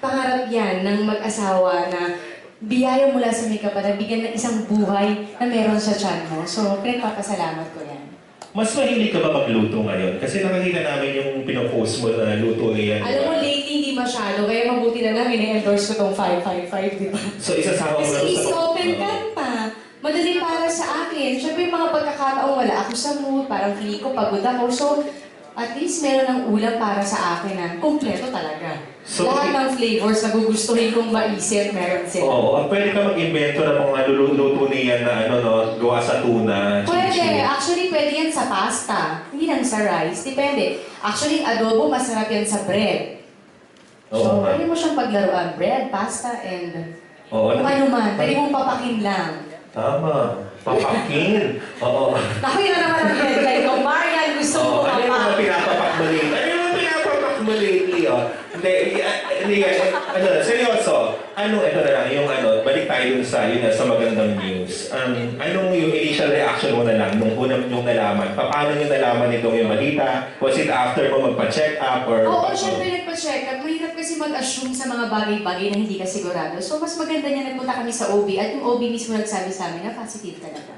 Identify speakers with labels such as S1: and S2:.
S1: pangarap yan ng mag-asawa na biyaya mula sa may kapatid, bigyan ng isang buhay na meron sa tiyan mo. So, pinagpapasalamat ko yan.
S2: Mas mahilig ka ba magluto ngayon? Kasi nakakita namin yung pinopost mo na luto niyan.
S1: Alam mo, lately hindi masyado, kaya mabuti na lang, ini-endorse ko tong 555, di ba?
S2: So, isasama mo
S1: Kasi
S2: lang
S1: easy open can pa. Madali para sa akin. Siyempre, yung mga pagkakataong wala ako sa mood, parang feeling ko pagod ako. So, at least meron ng ulam para sa akin na kumpleto talaga.
S2: So,
S1: lahat ng flavors na gugustuhin kong maisip, meron sila.
S2: Oo, pwede ka mag-invento ng mga luluto niyan na ano, no, gawa sa tuna,
S1: Pwede.
S2: chichi.
S1: Actually, pwede yan sa pasta. Hindi lang sa rice. Depende. Actually, adobo, masarap yan sa bread.
S2: Oo
S1: So,
S2: nga.
S1: pwede mo siyang paglaruan. Bread, pasta, and
S2: Oo,
S1: kung ano man. Pwede mong papakin lang.
S2: Tama. Papakin. Oo.
S1: Naku, yun na naman ang headline ko. Marian, gusto mo
S2: Ano yung mga
S1: papak.
S2: pinapapak mo lately? Ano yung mga pinapapak mo lately, oh? Hindi, ano, seryoso. Ito na lang, yung balik tayo dun sa, yun sa magandang news. Anong yung initial reaction mo na lang nung unang yung nalaman? Paano yung nalaman itong yung balita? Was it after mo magpa-check up or...
S1: Oo, syempre nagpa-check up. Mahirap kasi mag-assume sa mga bagay-bagay na hindi ka sigurado. So, mas maganda niya nagpunta kami sa OB at yung OB mismo nagsabi sa amin na positive talaga.